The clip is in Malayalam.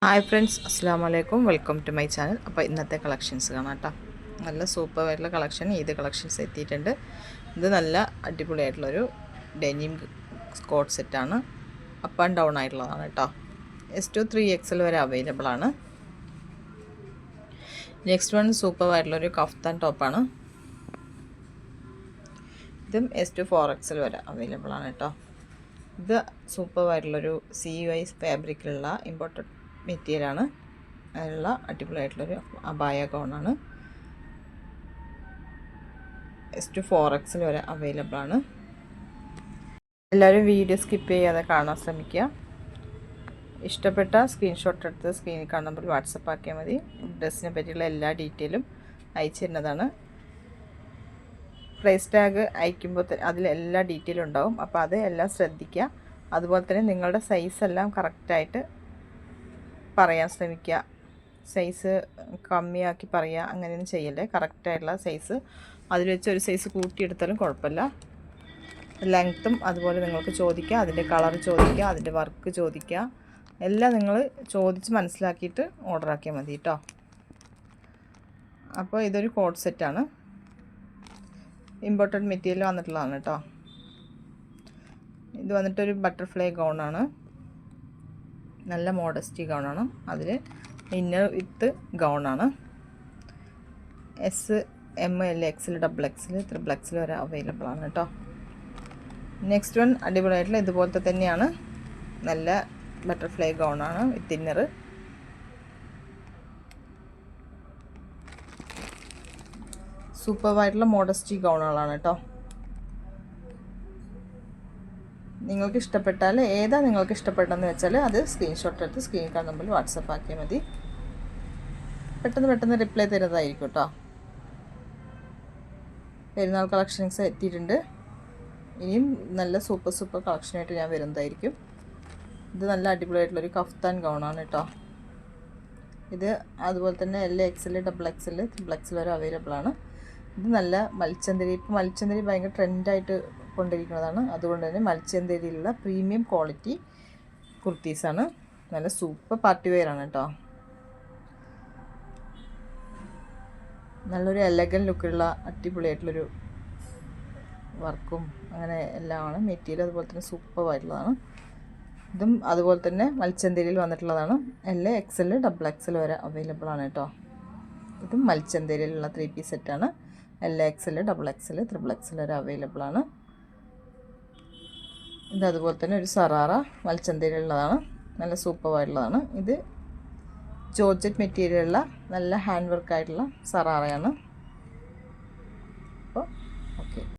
ഹായ് ഫ്രണ്ട്സ്, അസ്സാം വലൈക്കും. Welcome to my channel. അപ്പോൾ ഇന്നത്തെ കളക്ഷൻസ് കാണാം കേട്ടോ. നല്ല സൂപ്പർ ആയിട്ടുള്ള കളക്ഷൻ കളക്ഷൻസ് എത്തിയിട്ടുണ്ട്. ഇത് നല്ല അടിപൊളിയായിട്ടുള്ളൊരു ഡെനിം സ്കോട്ട് സെറ്റാണ്. അപ്പ് ആൻഡ് ഡൗൺ ആയിട്ടുള്ളതാണ് കേട്ടോ. S2 3XL വരെ അവൈലബിൾ ആണ്. നെക്സ്റ്റ് വൺ സൂപ്പർ ആയിട്ടുള്ളൊരു കഫ്താൻ ടോപ്പാണ്. ഇതും S2 4XL വരെ അവൈലബിൾ ആണ് കേട്ടോ. ഇത് സൂപ്പർ ആയിട്ടുള്ളൊരു CY ഫാബ്രിക്കിലുള്ള ഇമ്പോർട്ടഡ് മെറ്റീരിയലാണ്. അതിലുള്ള അടിപൊളിയായിട്ടുള്ളൊരു അബായ ഗൗണാണ്. S2 4XL വരെ അവൈലബിൾ ആണ്. എല്ലാവരും വീഡിയോ സ്കിപ്പ് ചെയ്യാതെ കാണാൻ ശ്രമിക്കുക. ഇഷ്ടപ്പെട്ട സ്ക്രീൻഷോട്ട് എടുത്ത് സ്ക്രീനിൽ കാണുന്ന നമ്പറിൽ വാട്സപ്പ് ആക്കിയാൽ മതി. ഡ്രസ്സിനെ പറ്റിയുള്ള എല്ലാ ഡീറ്റെയിലും അയച്ചു തരുന്നതാണ്. പ്രൈസ് ടാഗ് അയക്കുമ്പോൾ അതിൽ എല്ലാ ഡീറ്റെയിലും ഉണ്ടാവും. അപ്പോൾ അത് എല്ലാം ശ്രദ്ധിക്കുക. അതുപോലെ തന്നെ നിങ്ങളുടെ സൈസ് എല്ലാം കറക്റ്റായിട്ട് പറയാൻ ശ്രമിക്കുക. സൈസ് കമ്മിയാക്കി പറയുക, അങ്ങനെയൊന്നും ചെയ്യല്ലേ. കറക്റ്റായിട്ടുള്ള സൈസ് അതിൽ വെച്ച് ഒരു സൈസ് കൂട്ടിയെടുത്താലും കുഴപ്പമില്ല. ലെങ്ത്തും അതുപോലെ നിങ്ങൾക്ക് ചോദിക്കുക, അതിൻ്റെ കളർ ചോദിക്കുക, അതിൻ്റെ വർക്ക് ചോദിക്കുക, എല്ലാം നിങ്ങൾ ചോദിച്ച് മനസ്സിലാക്കിയിട്ട് ഓർഡർ ആക്കിയാൽ മതി കേട്ടോ. അപ്പോൾ ഇതൊരു കോഡ് സെറ്റാണ്. ഇമ്പോർട്ടഡ് മെറ്റീരിയൽ വന്നിട്ടുള്ളതാണ് കേട്ടോ. ഇത് വന്നിട്ടൊരു ബട്ടർഫ്ലൈ ഗൗണാണ്. നല്ല മോഡസ്റ്റി ഗൗണാണ്. അതിൽ ഇന്നർ വിത്ത് ഗൗണാണ്. S, M, L, XL, XXL, XXL വരെ അവൈലബിൾ ആണ് കേട്ടോ. നെക്സ്റ്റ് വൺ അടിപൊളിയായിട്ടുള്ള ഇതുപോലത്തെ തന്നെയാണ്. നല്ല ബട്ടർഫ്ലൈ ഗൗണാണ് വിത്ത് ഇന്നർ. സൂപ്പറായിട്ടുള്ള മോഡസ്റ്റി ഗൗണുകളാണ് കേട്ടോ. നിങ്ങൾക്ക് ഇഷ്ടപ്പെട്ടാൽ ഏതാ നിങ്ങൾക്ക് ഇഷ്ടപ്പെട്ടതെന്ന് വെച്ചാൽ അത് സ്ക്രീൻഷോട്ട് എടുത്ത് സ്ക്രീൻ കാണുന്ന നമ്പറിൽ വാട്സപ്പ് ആക്കിയാൽ മതി. പെട്ടെന്ന് റിപ്ലൈ തരുന്നതായിരിക്കും കേട്ടോ. പെരുന്നാൾ കളക്ഷൻസ് എത്തിയിട്ടുണ്ട്. ഇനിയും നല്ല സൂപ്പർ കളക്ഷനായിട്ട് ഞാൻ വരുന്നതായിരിക്കും. ഇത് നല്ല അടിപൊളിയായിട്ടുള്ളൊരു കഫ്താൻ ഗൗണാണ് കേട്ടോ. ഇത് അതുപോലെ തന്നെ L, XL, XXL, XXL വരെ അവൈലബിൾ ആണ്. ഇത് നല്ല മൽച്ചന്തരി. ഇപ്പോൾ മൽച്ചന്തരി ഭയങ്കര ട്രെൻഡായിട്ട് കൊണ്ടിരിക്കുന്നതാണ്. അതുകൊണ്ട് തന്നെ മൽച്ചന്തരിയിലുള്ള പ്രീമിയം ക്വാളിറ്റി കുർത്തീസാണ്. നല്ല സൂപ്പർ പാർട്ടി വെയറാണ് കേട്ടോ. നല്ലൊരു എലഗൻ ലുക്കുള്ള അടിപൊളിയായിട്ടുള്ളൊരു വർക്കും അങ്ങനെ എല്ലാമാണ്. മെറ്റീരിയൽ അതുപോലെ തന്നെ സൂപ്പറായിട്ടുള്ളതാണ്. ഇതും അതുപോലെ തന്നെ മൽച്ചന്തരിയിൽ വന്നിട്ടുള്ളതാണ്. L, XL, XXL വരെ അവൈലബിൾ ആണ് കേട്ടോ. ഇതും മൽച്ചന്തരിയിലുള്ള 3 പീസ് സെറ്റാണ്. L, XL, XXL, XXL വരെ അവൈലബിൾ ആണ്. ഇത് അതുപോലെ തന്നെ ഒരു സറാറ മൽച്ചന്തരിയിലുള്ളതാണ്. നല്ല സൂപ്പറായിട്ടുള്ളതാണ്. ഇത് ജോർജറ്റ് മെറ്റീരിയലുള്ള നല്ല ഹാൻഡ് വർക്കായിട്ടുള്ള സറാറയാണ്.